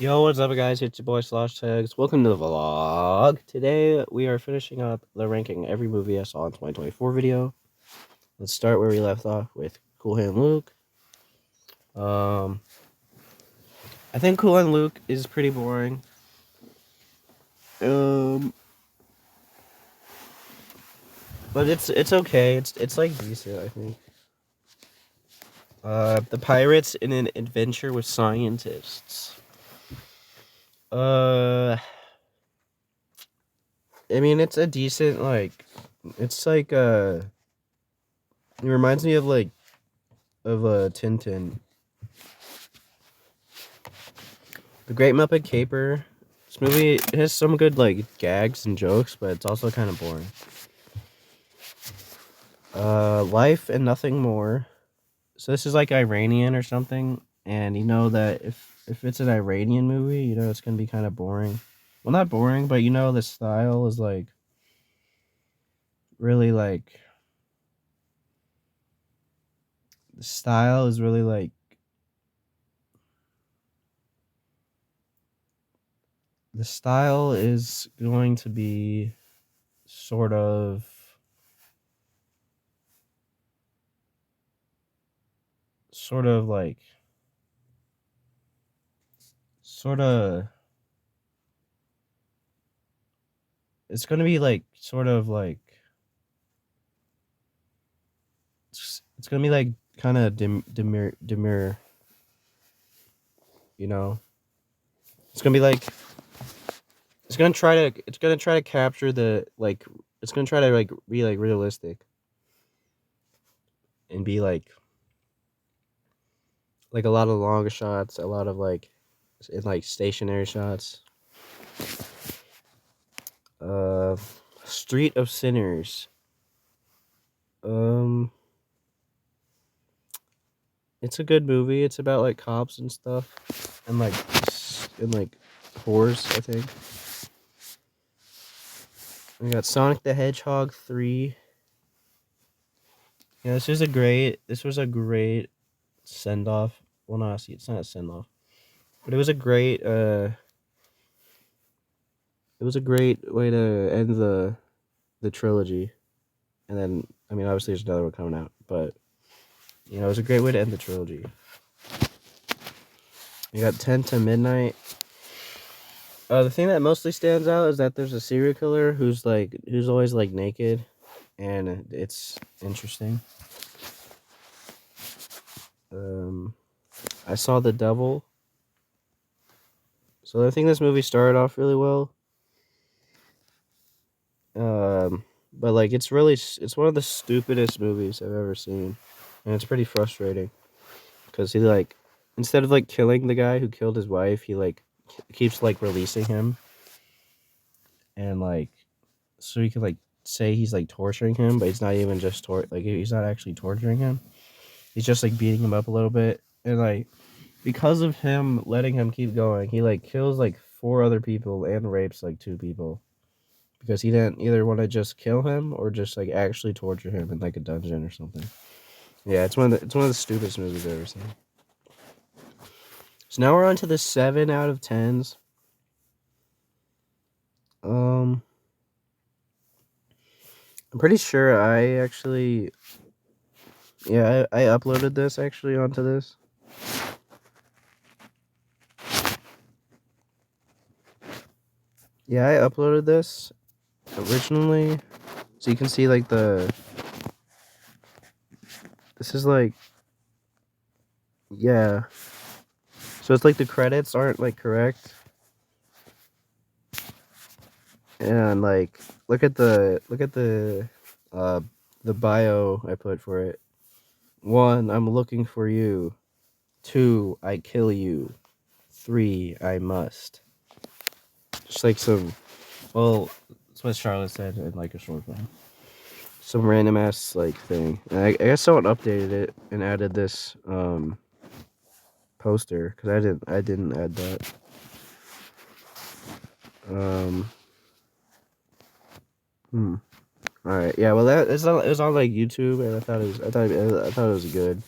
Yo, what's up, guys? It's your boy Slosh Tags. Welcome to the vlog. Today we are finishing up the ranking every movie I saw in 2024 video. Let's start where we left off with Cool Hand Luke. Um, I think Cool Hand Luke is pretty boring. Um, but it's okay. It's like decent, I think. The pirates in an adventure with scientists. Uh, I mean it's a decent it's like it reminds me of Tintin. The Great Muppet Caper. This movie has some good gags and jokes, but it's also kind of boring. Life and Nothing More. So this is like Iranian or something, and you know that if it's an Iranian movie, you know it's gonna be kind of boring. Well, not boring, but you know the style is really the style is really the style is going to be sort of sort of like sort of it's gonna be it's gonna be like kind of demure, you know. It's gonna be like it's gonna try to capture the it's gonna try to be realistic and be like a lot of long shots, a lot of in stationary shots. Uh, Street of Sinners. Um, it's a good movie. It's about cops and stuff, and whores, I think. We got Sonic the Hedgehog 3. Yeah, this was a great send off. Well, no, see, it's not a send off, but it was a great way to end the trilogy. And then, I mean, obviously there's another one coming out, but you know, it was a great way to end the trilogy. You got 10 to Midnight. The thing that mostly stands out is that there's a serial killer who's always naked, and it's interesting. Um, I saw The Devil. So I think this movie started off really well. But it's one of the stupidest movies I've ever seen, and it's pretty frustrating because he instead of killing the guy who killed his wife, he keeps releasing him, and so he can say he's torturing him, but he's not even just he's not actually torturing him. He's just beating him up a little bit, and because of him letting him keep going, he kills four other people and rapes two people because he didn't either want to just kill him or just actually torture him in a dungeon or something. Yeah, it's one of the stupidest movies I've ever seen. So now we're on to the 7 out of 10s. I'm pretty sure I uploaded this actually onto this. Yeah, I uploaded this originally, so you can see this is yeah. So it's the credits aren't correct, and look at uh the bio I put for it. 1, I'm looking for you. 2, I kill you. 3, I must. Just well, that's what Charlotte said in a short film. Some random ass thing. And I guess someone updated it and added this poster because I didn't add that. Um. Hmm. All right. Yeah. Well, it was on YouTube, and I thought it was good.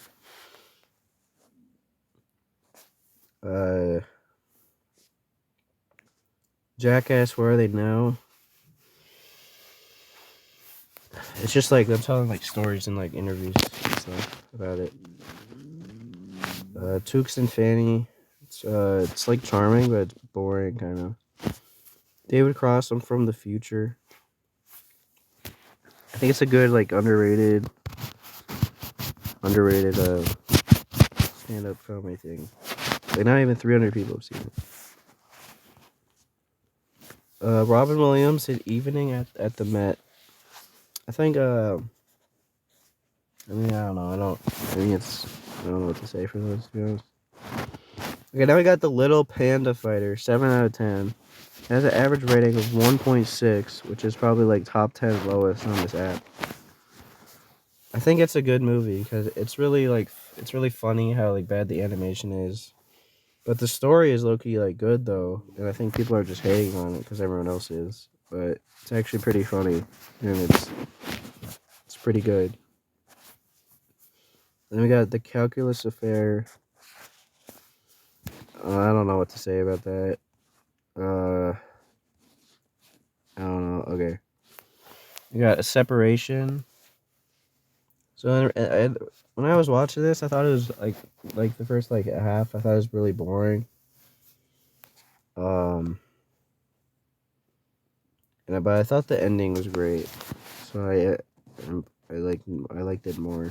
Uh. Jackass, Where Are They Now? It's just like them telling like stories and like interviews and stuff about it. Tukes and Fanny. It's like charming, but it's boring kind of. David Cross, I'm from the Future. I think it's a good like underrated stand up comedy thing. Like not even 300 people have seen it. Robin Williams at Evening at the Met. I think I mean I don't know. I don't know what to say for those, to be honest. Okay, now we got the Little Panda Fighter, 7 out of 10. It has an average rating of 1.6, which is probably like top 10 lowest on this app. I think it's a good movie because it's really funny how like bad the animation is. But the story is low-key like good though, and I think people are just hating on it because everyone else is. But it's actually pretty funny, and it's pretty good. Then we got The Calculus Affair. I don't know what to say about that. I don't know. Okay. We got A Separation. So when I was watching this, I thought it was like the first like half. I thought it was really boring. Um, but I thought the ending was great, so I liked it more.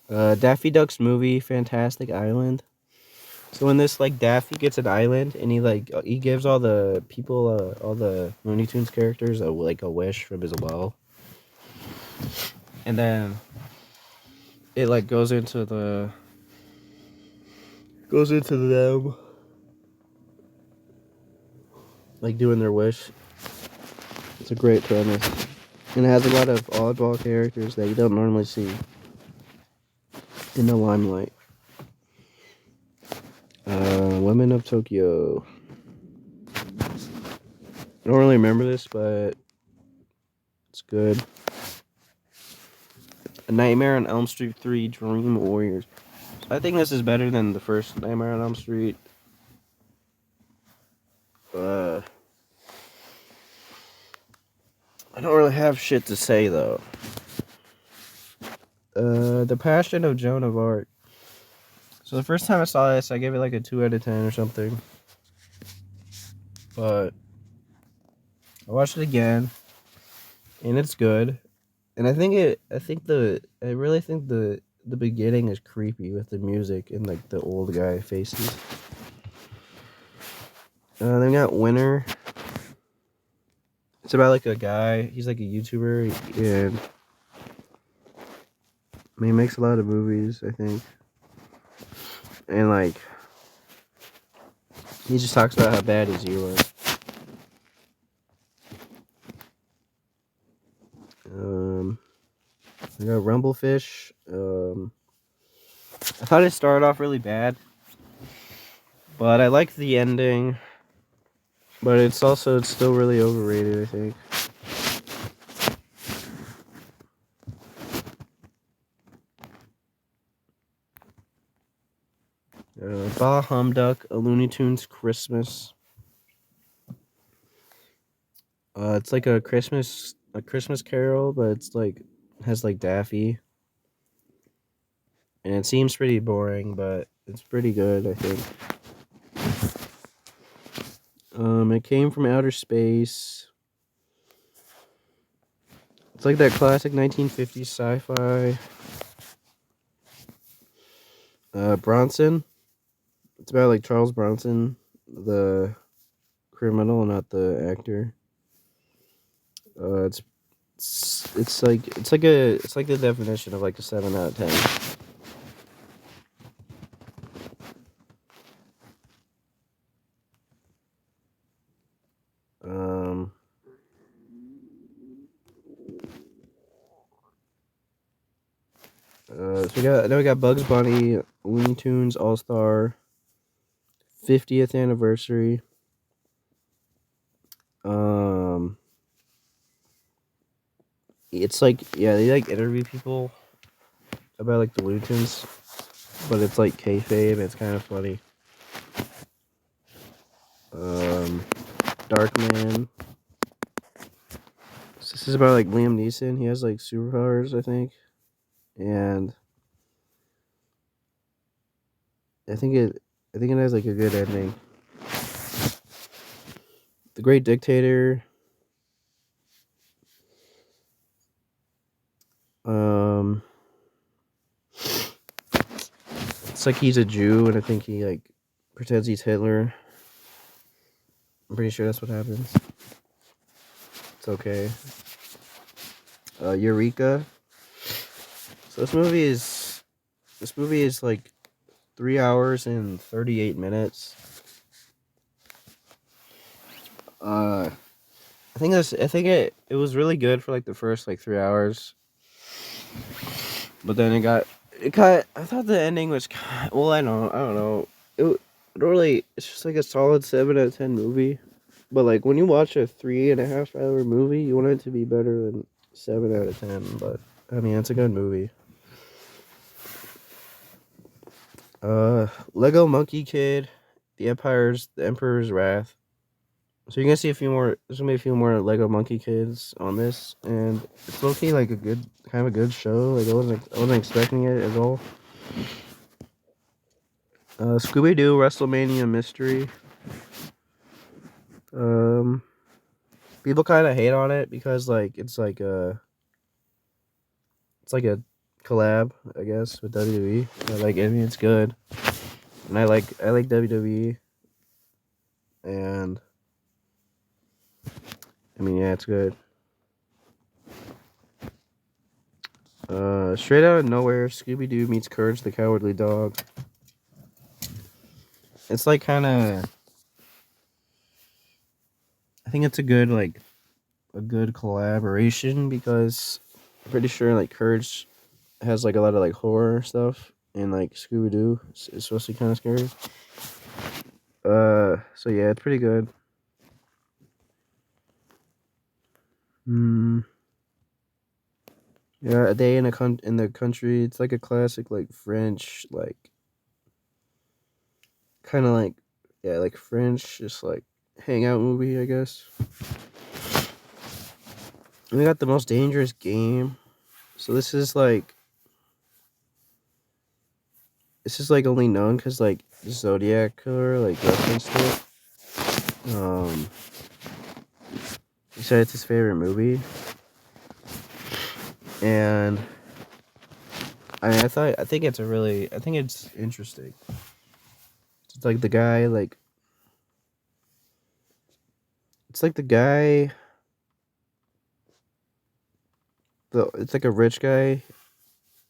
Daffy Duck's movie, Fantastic Island. So when this like Daffy gets an island and he gives all the people all the Looney Tunes characters a wish from his well, and then it like goes into them like doing their wish. It's a great premise, and it has a lot of oddball characters that you don't normally see in the limelight. Women of Tokyo. I don't really remember this, but it's good. A Nightmare on Elm Street 3 Dream Warriors. I think this is better than the first Nightmare on Elm Street. I don't really have shit to say though. The Passion of Joan of Arc. So the first time I saw this, I gave it like a 2 out of 10 or something. But I watched it again, and it's good. And I really think the beginning is creepy with the music and like the old guy faces. Then we got Winner. It's about like a guy. He's like a YouTuber, and he makes a lot of movies, I think. And like, he just talks about how bad his year was. I got Rumblefish. I thought it started off really bad, but I liked the ending. But it's still really overrated, I think. Bah Humduck, a Looney Tunes Christmas. It's like a Christmas Carol, but it's like has like Daffy, and it seems pretty boring, but it's pretty good, I think. It Came from Outer Space. It's like that classic 1950s sci-fi. Bronson. It's about like Charles Bronson, the criminal, not the actor. It's like the definition of like a 7 out of 10. So we got Bugs Bunny, Looney Tunes All Star, 50th anniversary. It's like they like interview people about like the Looney Tunes, but it's like kayfabe. It's kind of funny. Um, Darkman. This is about like Liam Neeson. He has like superpowers, I think, and I think it, I think it has like a good ending. The Great Dictator. Um, it's like he's a Jew, and I think he like pretends he's Hitler. I'm pretty sure that's what happens. It's okay. Eureka. So this movie is like 3 hours and 38 minutes. Uh, I think it was really good for like the first like 3 hours, but then I thought the ending was well, I don't know. It really it's just like a solid 7 out of 10 movie, but like when you watch a 3.5 hour movie, you want it to be better than 7 out of 10. But I mean, it's a good movie. Lego Monkey Kid, The Emperor's Wrath. So you're gonna see a few more. There's gonna be a few more Lego Monkey Kids on this, and it's low-key like a good kind of a good show. Like I wasn't expecting it at all. Scooby Doo WrestleMania Mystery. Um, People kind of hate on it because like it's like a collab, I guess, with WWE. I mean, it's good, and I like WWE, and I mean, yeah, it's good. Straight Out of Nowhere, Scooby Doo meets Courage the Cowardly Dog. It's like kind of. I think it's a good collaboration because I'm pretty sure like Courage has like a lot of like horror stuff, and like Scooby Doo is supposed to be kind of scary. So yeah, it's pretty good. Hmm. Yeah, A Day in the Country. It's like a classic like French like kind of like yeah like French just like hangout movie, I guess. And we got The Most Dangerous Game. So this is like only known because like Zodiac Killer like referenced it. He said it's his favorite movie, and I think it's interesting. It's like the guy like it's like the guy it's like a rich guy.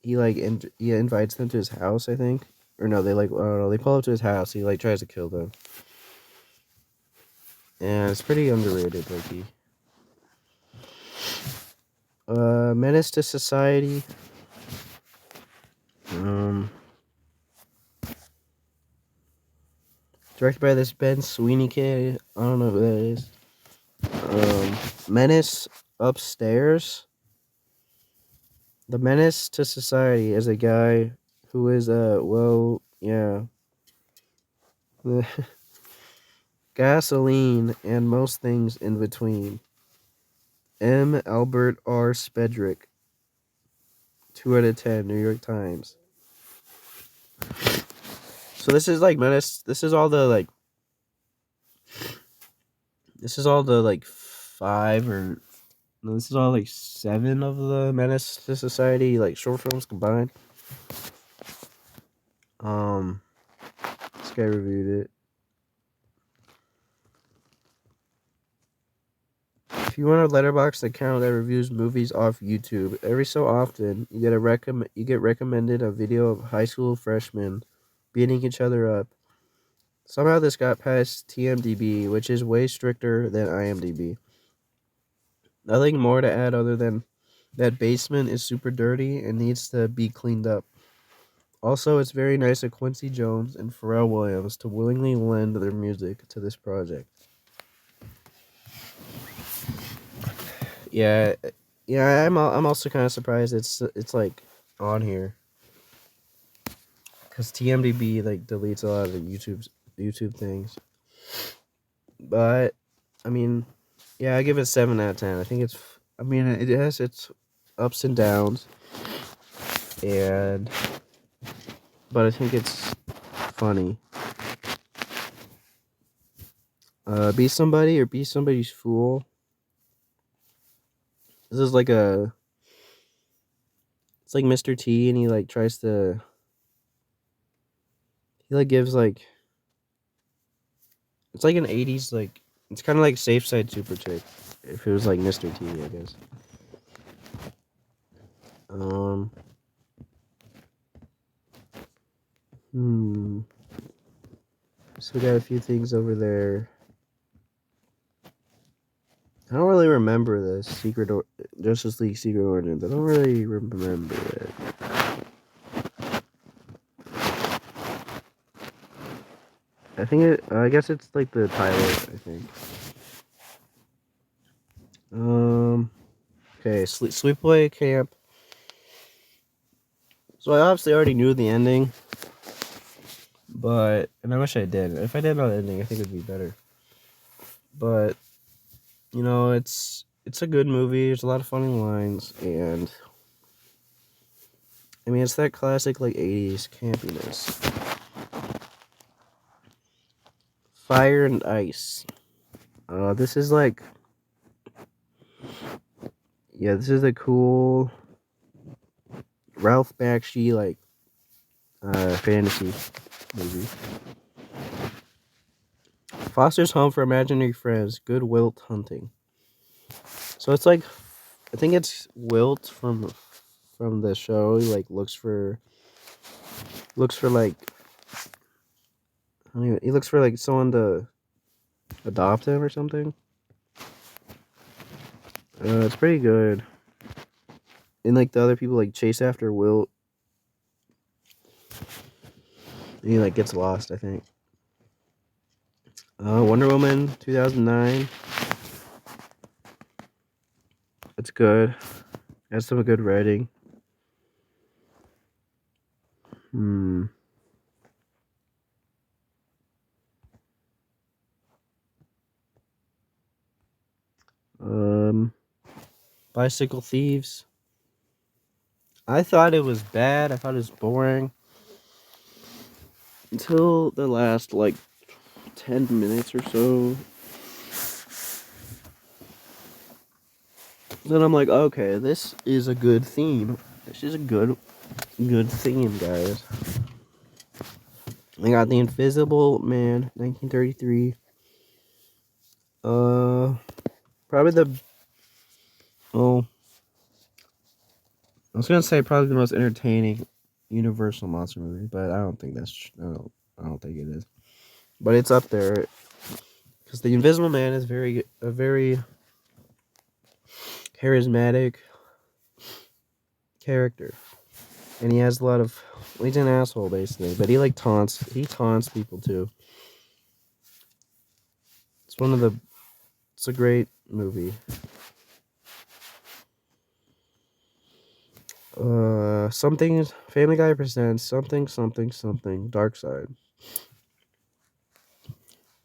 He invites them to his house, I think, or no, they like I don't know. They pull up to his house. He like tries to kill them, and it's pretty underrated, like Menace to Society. Um, Directed by this Ben Sweeney kid. I don't know who that is. Menace Upstairs. The Menace to Society is a guy who is well, yeah, gasoline and most things in between. M. Albert R. Spedrick. 2 out of 10. New York Times. So this is like Menace. This is all the like five or no, this is all like 7 of the Menace to Society like short films combined. Um, this guy reviewed it. If you want a Letterboxd account that reviews movies off YouTube, every so often you get recommended a video of high school freshmen beating each other up. Somehow this got past TMDB, which is way stricter than IMDb. Nothing more to add other than that basement is super dirty and needs to be cleaned up. Also, it's very nice of Quincy Jones and Pharrell Williams to willingly lend their music to this project. Yeah, yeah. I'm also kind of surprised it's like on here because TMDB like deletes a lot of the YouTube things. But I mean, yeah, I give it a 7 out of 10. I think it's. I mean, it has its ups and downs, and but I think it's funny. Be somebody or be somebody's fool. This is like a. It's like Mr. T, and he like tries to. He like gives like. It's like an '80s like. It's kind of like Safe Side Super Chick, if it was like Mr. T, I guess. Um. Hmm. So we got a few things over there. I don't really remember this Justice League Secret Ordinance. I don't really remember it. I think it. I guess it's like the pilot. I think. Okay. Sleepaway Camp. So I obviously already knew the ending, and I wish I did. If I didn't know the ending, I think it'd be better. But it's a good movie. There's a lot of funny lines, and I mean, it's that classic like '80s campiness. Fire and Ice. This is like, yeah, this is a cool Ralph Bakshi like fantasy movie. Foster's Home for Imaginary Friends. Good Wilt Hunting. So it's like, I think it's Wilt from the show. He like looks for like, he looks for like someone to adopt him or something. It's pretty good. And like the other people like chase after Wilt. And he like gets lost, I think. Wonder Woman 2009. It's good. Has some good writing. Hmm. Bicycle Thieves. I thought it was bad. I thought it was boring. Until the last, like, 10 minutes or so. Then I'm like, okay, this is a good theme. This is a good theme, guys. I got The Invisible Man, 1933. Probably I was gonna say probably the most entertaining Universal monster movie, but I don't think I don't think it is. But it's up there because the Invisible Man is a very charismatic character, and he has a lot of. Well, he's an asshole basically, but he like taunts. He taunts people too. It's a great movie. Something Family Guy presents something Dark Side.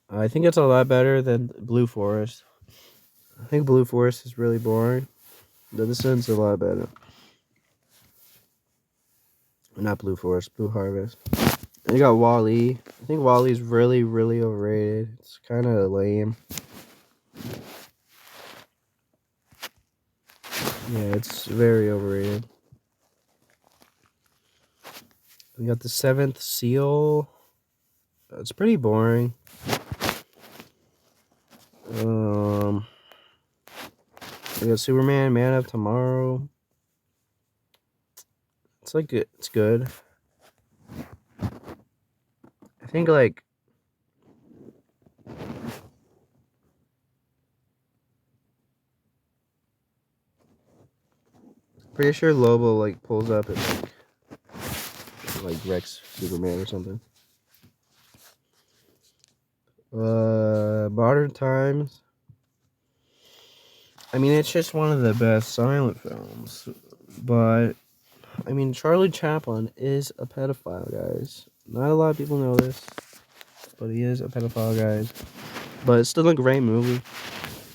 I think it's a lot better than Blue Forest. I think Blue Forest is really boring. But this one's a lot better. Not Blue Forest, Blue Harvest. And you got Wall-E. I think Wall-E's really, really overrated. It's kind of lame. Yeah, it's very overrated. We got The Seventh Seal. It's pretty boring. We got Superman, Man of Tomorrow. It's good. I think like pretty sure Lobo like pulls up and like wrecks Superman or something. Modern Times. I mean, it's just one of the best silent films, but I mean, Charlie Chaplin is a pedophile, guys. Not a lot of people know this, but he is a pedophile, guys. but it's still a great movie.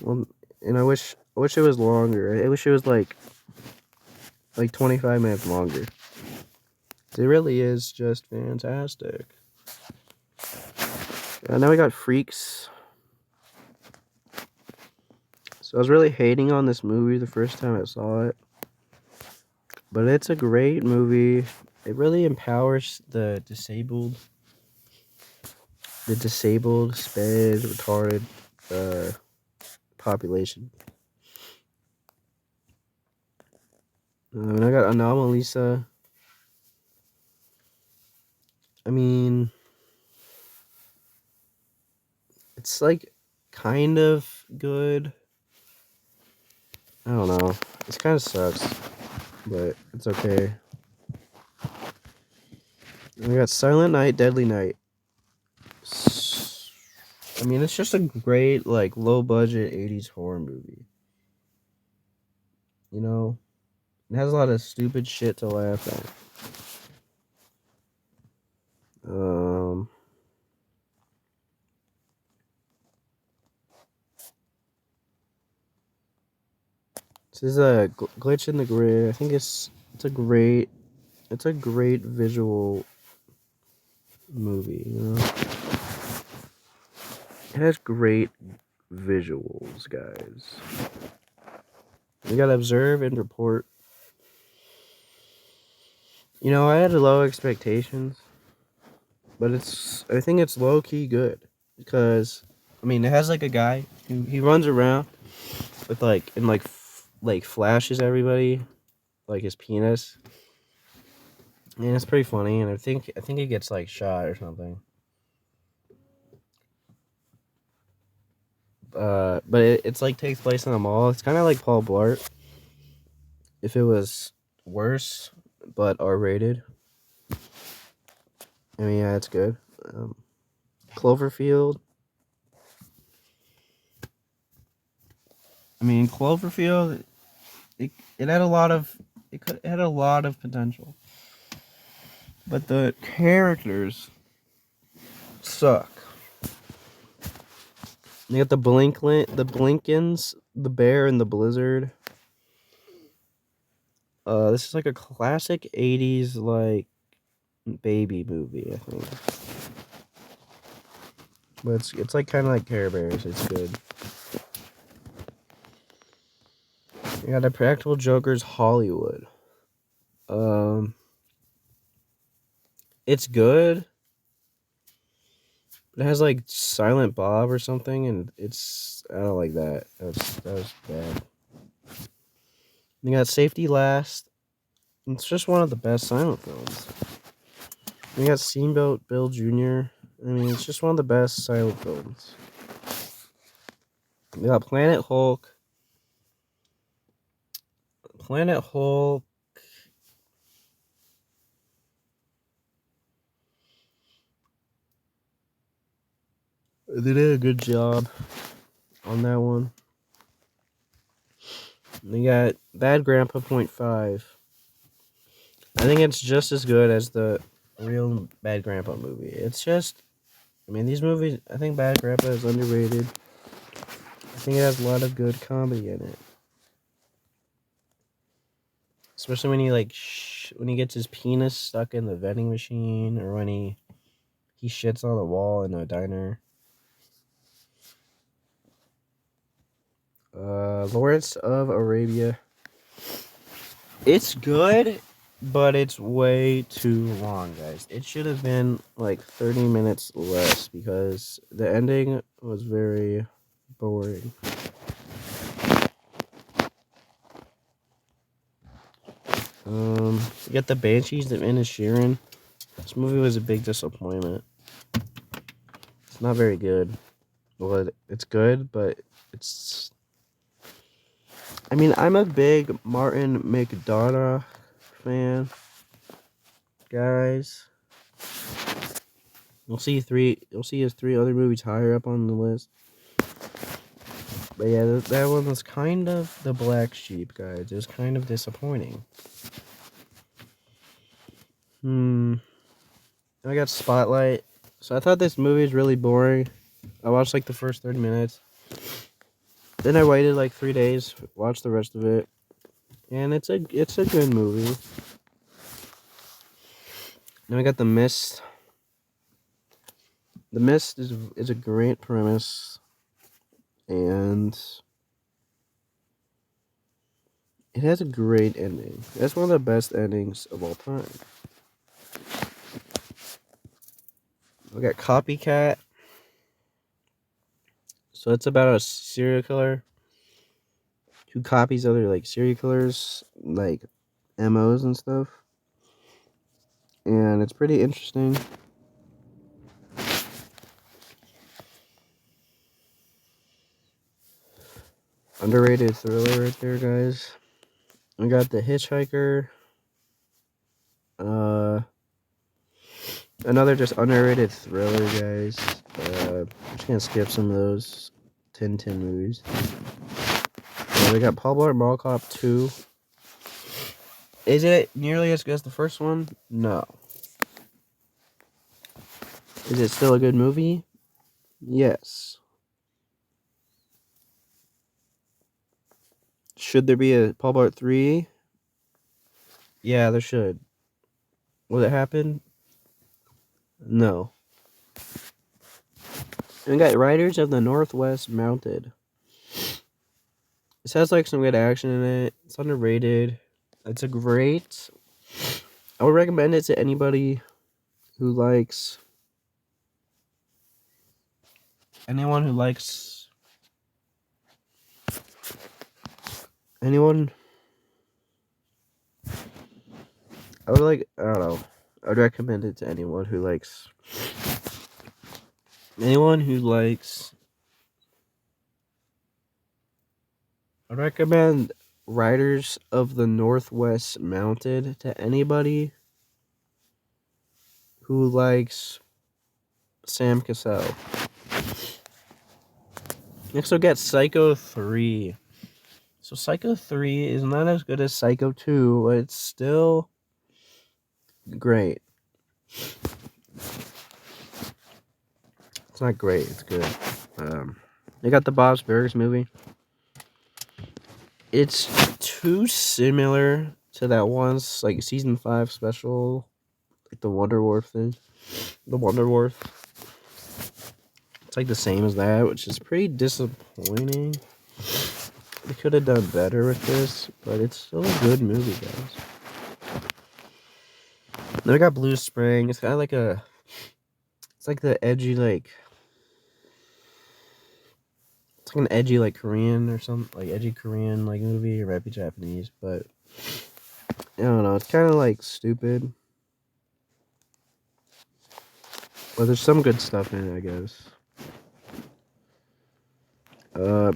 Well, and I wish it was longer. I wish it was like 25 minutes longer. It really is just fantastic. Now we got Freaks. So I was really hating on this movie the first time I saw it, but it's a great movie. It really empowers the disabled, sped, retarded population. And I got Anomalisa. I mean, it's like kind of good. I don't know. It kind of sucks, but it's okay. And we got Silent Night, Deadly Night. I mean, it's just a great, like, low budget 80s horror movie. You know? It has a lot of stupid shit to laugh at. This is a Glitch in the Grid. I think it's a great visual movie, you know? It has great visuals, guys. You gotta observe and report. You know, I had low expectations, but I think it's low key good because, I mean, it has like a guy who he runs around with like flashes everybody like his penis, and it's pretty funny. And I think he gets like shot or something. But it's like takes place in a mall. It's kind of like Paul Blart if it was worse, but R-rated. I mean, yeah, it's good. Cloverfield. I mean, Cloverfield. It had a lot of it had a lot of potential, but the characters suck. You got the Blinkins, the bear, and the Blizzard. This is like a classic '80s like baby movie, I think. But it's like kind of like Care Bears. It's good. You got the Practical Joker's Hollywood. It's good. It has like Silent Bob or something, and I don't like that. That was bad. You got Safety Last. It's just one of the best silent films. You got Steamboat Bill Jr. I mean, it's just one of the best silent films. You got Planet Hulk. Planet Hulk. They did a good job on that one. You got Bad Grandpa .5. I think it's just as good as the real Bad Grandpa movie. It's just, I mean, these movies, I think Bad Grandpa is underrated. I think it has a lot of good comedy in it. Especially when he when he gets his penis stuck in the vending machine, or when he shits on the wall in a diner. Lawrence of Arabia. It's good, but it's way too long, guys. It should have been like 30 minutes less because the ending was very boring. You got the Banshees of Inisherin. This movie was a big disappointment. It's not very good. Well, it's good, but it's... I mean, I'm a big Martin McDonagh fan, guys. You'll see his 3 other movies higher up on the list. But yeah, that one was kind of the black sheep, guys. It was kind of disappointing. I got Spotlight. So I thought this movie is really boring. I watched like the first 30 minutes. Then I waited like 3 days, watched the rest of it, and it's a good movie. Then we got The Mist. The Mist is a great premise, and it has a great ending. That's one of the best endings of all time. We got Copycat. So it's about a serial killer who copies other like serial killers, like MOs and stuff. And it's pretty interesting. Underrated thriller right there, guys. We got The Hitchhiker. Uh, Another just underrated thriller, guys. I'm just gonna skip some of those 10 movies. We got Paul Blart Mall Cop 2. Is it nearly as good as the first one? No. Is it still a good movie? Yes. Should there be a Paul Blart 3? Yeah, there should. Will it happen? No. We got Riders of the Northwest Mounted. This has like some good action in it. It's underrated. It's a great. I would recommend it to anybody who likes. Anyone who likes. Anyone. I would like. I don't know. I would recommend it to anyone who likes. Anyone who likes. I recommend Riders of the Northwest Mounted to anybody who likes Sam Cassell. Next we'll get Psycho 3. So Psycho 3 is not as good as Psycho 2, but it's still great. It's not great, it's good. They got the Bob's Burgers movie. It's too similar to that once, like season 5 special, like the Wonder Wharf thing. The Wonder Wharf. It's like the same as that, which is pretty disappointing. They could have done better with this, but it's still a good movie, guys. Then I got Blue Spring. It's kind of like it's like the edgy, like, it's like an edgy, like, Korean or something, like, edgy Korean, like, movie. It might be Japanese, but I don't know. It's kind of, like, stupid. But there's some good stuff in it, I guess.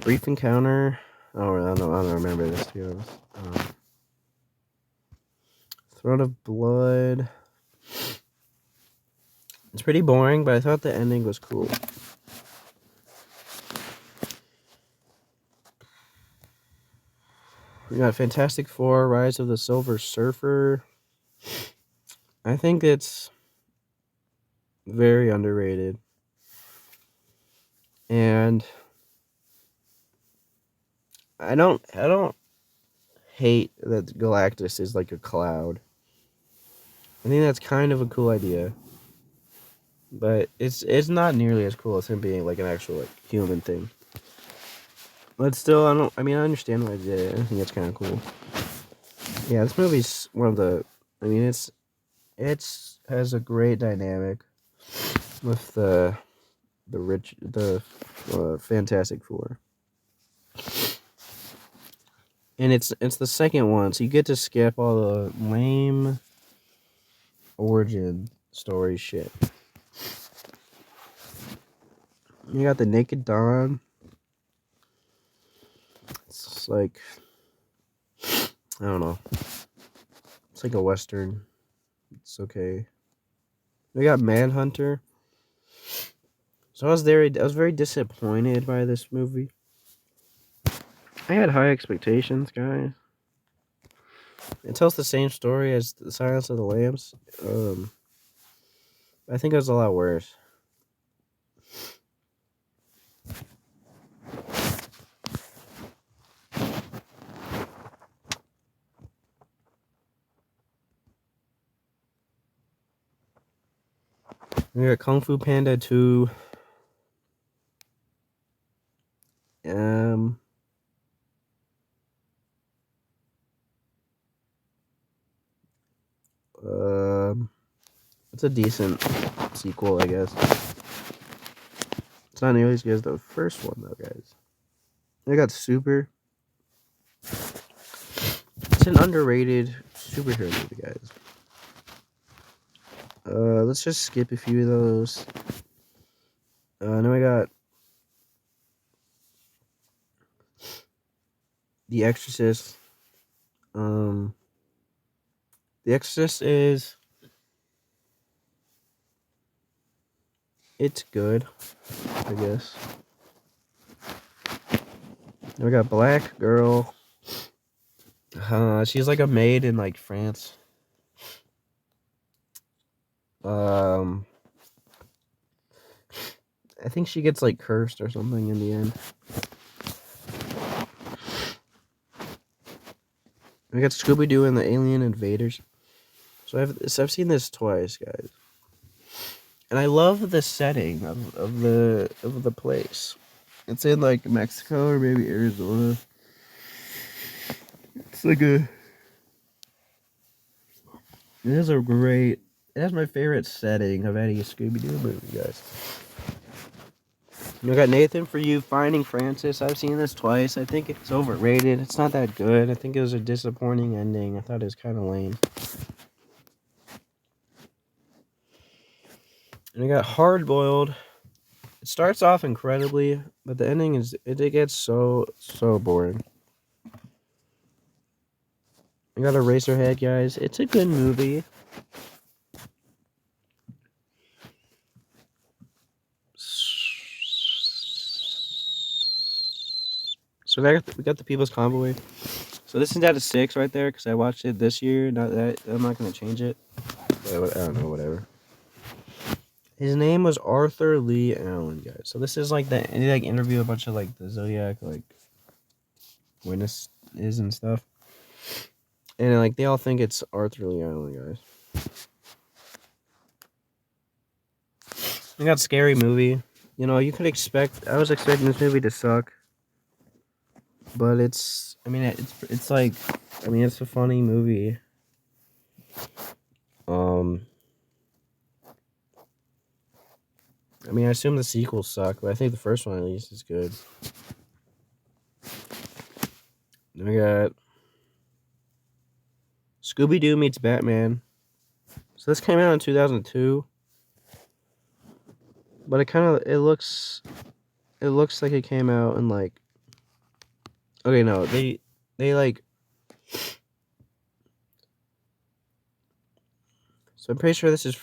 Brief Encounter. I don't remember this, to be honest. Throne of Blood. It's pretty boring, but I thought the ending was cool. We got Fantastic Four, Rise of the Silver Surfer. I think it's very underrated. And I don't hate that Galactus is like a cloud. I think that's kind of a cool idea. But it's not nearly as cool as him being like an actual like human thing. But still, I understand why I did it. I think it's kind of cool. Yeah, this movie's one of the. I mean, it's has a great dynamic with the Fantastic Four, and it's the second one, so you get to skip all the lame origin story shit. You got the Naked Dawn. It's like, I don't know. It's like a western. It's okay. We got Manhunter. So I was very disappointed by this movie. I had high expectations, guys. It tells the same story as The Silence of the Lambs. I think it was a lot worse. We got Kung Fu Panda 2. Um, um, it's a decent sequel, I guess. It's not nearly as good as the first one, though, guys. I got Super. It's an underrated superhero movie, guys. Let's just skip a few of those. Then I got The Exorcist. The Exorcist it's good, I guess. Then we got Black Girl. She's like a maid in like France. I think she gets like cursed or something in the end. We got Scooby Doo and the Alien Invaders. So I've seen this twice, guys, and I love the setting of the place. It's in like Mexico or maybe Arizona. It's like it has a great. It has my favorite setting of any Scooby Doo movie, guys. We got Nathan for You, Finding Francis. I've seen this twice. I think it's overrated. It's not that good. I think it was a disappointing ending. I thought it was kind of lame. And I got Hard Boiled. It starts off incredibly, but the ending it gets so boring. I got Eraserhead, guys. It's a good movie. So we got the People's Convoy. So this is out of 6 right there because I watched it this year. Not that I'm not gonna change it. But I don't know, whatever. His name was Arthur Lee Allen, guys. So this is like he like interview a bunch of like the Zodiac like witnesses and stuff, and like they all think it's Arthur Lee Allen, guys. I got Scary Movie. You know, you could expect. I was expecting this movie to suck, but it's. I mean, it's like. I mean, it's a funny movie. I mean, I assume the sequels suck, but I think the first one at least is good. Then we got Scooby Doo meets Batman. So this came out in 2002, but it looks like it came out in like. Okay, no, they like. So I'm pretty sure this is.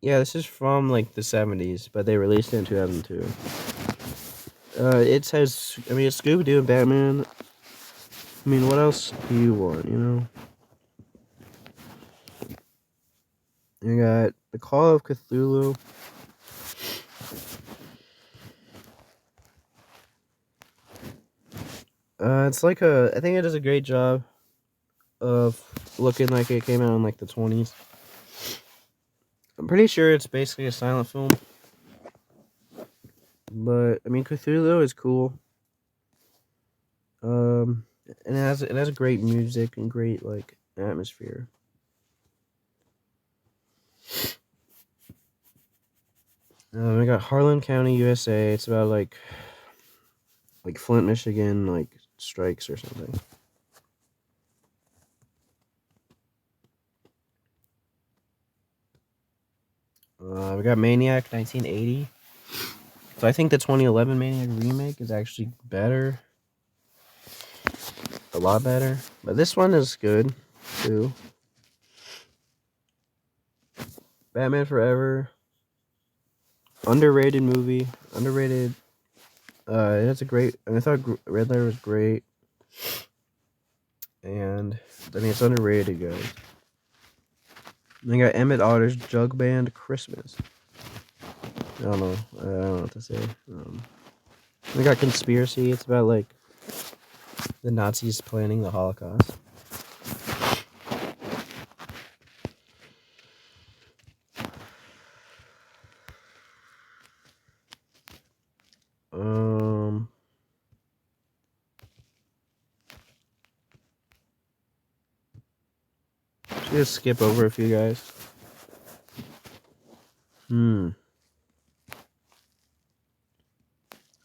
Yeah, this is from like the 70s, but they released it in 2002. It says, I mean, it's Scooby Doo and Batman. I mean, what else do you want, you know? You got The Call of Cthulhu. It's like I think it does a great job of looking like it came out in like the 20s. I'm pretty sure it's basically a silent film. But I mean, Cthulhu is cool. And it has great music and great like atmosphere. We got Harlan County, USA. It's about like Flint, Michigan, like strikes or something. We got Maniac 1980. So I think the 2011 Maniac remake is actually better. A lot better. But this one is good, too. Batman Forever. Underrated movie. Underrated. It's a great... I thought Red Letter was great. And, I mean, it's underrated, guys. They got Emmett Otter's Jug Band Christmas. I don't know what to say. We got Conspiracy. It's about like the Nazis planning the Holocaust. Um, just skip over a few guys.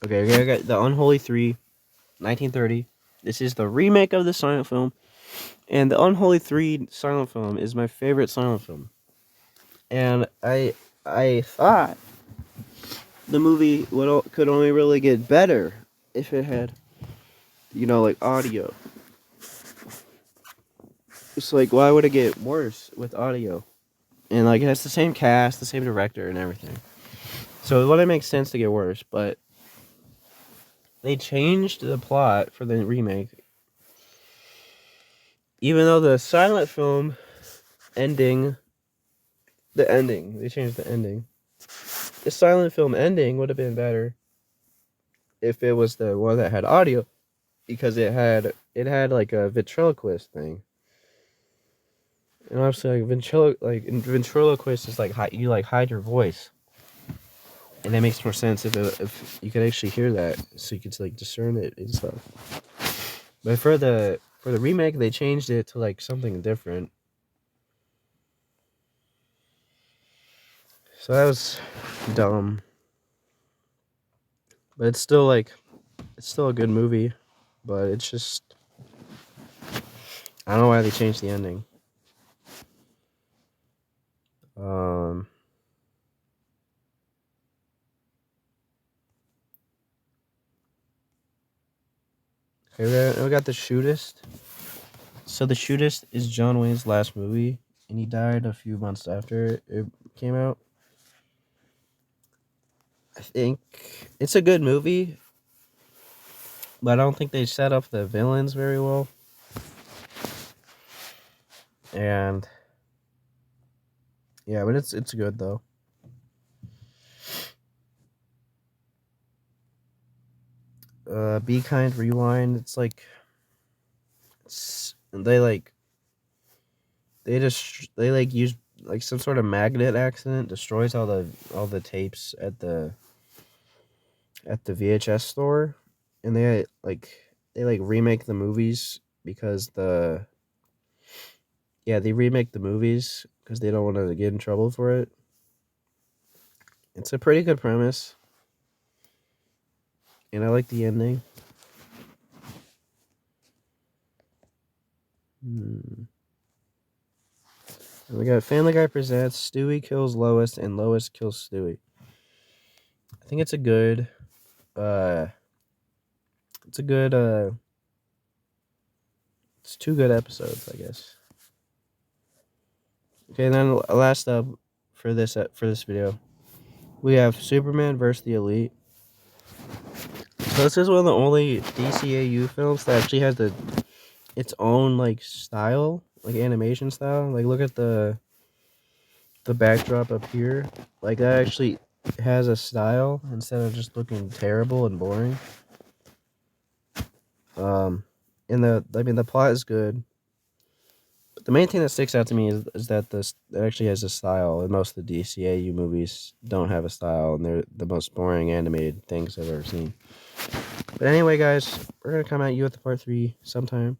Okay, I got The Unholy 3, 1930. This is the remake of the silent film. And The Unholy 3 silent film is my favorite silent film. And I thought the movie could only really get better if it had, like audio. It's like, why would it get worse with audio? And like, it has the same cast, the same director, and everything. So it wouldn't make sense to get worse, but they changed the plot for the remake. Even though the silent film ending, they changed the ending. The silent film ending would have been better if it was the one that had audio, because it had like a ventriloquist thing. And obviously, like ventriloquist is like you hide your voice, and that makes more sense if you could actually hear that, so you could like discern it and stuff. But for the remake, they changed it to like something different. So that was dumb. But it's still a good movie. But it's just, I don't know why they changed the ending. Okay, we got The Shootist. So The Shootist is John Wayne's last movie, and he died a few months after it came out. I think it's a good movie, but I don't think they set up the villains very well. And yeah, but it's good though. Be Kind Rewind. It's like they use like some sort of magnet accident, destroys all the tapes at the VHS store, and they remake the movies because they remake the movies because they don't want to get in trouble for it. It's a pretty good premise, and I like the ending. And we got Family Guy presents Stewie kills Lois and Lois kills Stewie. I think it's a good it's two good episodes, I guess. Okay, and then last up for this video, we have Superman vs. the Elite. So this is one of the only DCAU films that actually has its own like style, like animation style. Like look at the backdrop up here. Like that actually has a style instead of just looking terrible and boring. And the plot is good. But the main thing that sticks out to me is that it actually has a style, and most of the DCAU movies don't have a style, and they're the most boring animated things I've ever seen. But anyway, guys, we're gonna come at you with the part 3 sometime.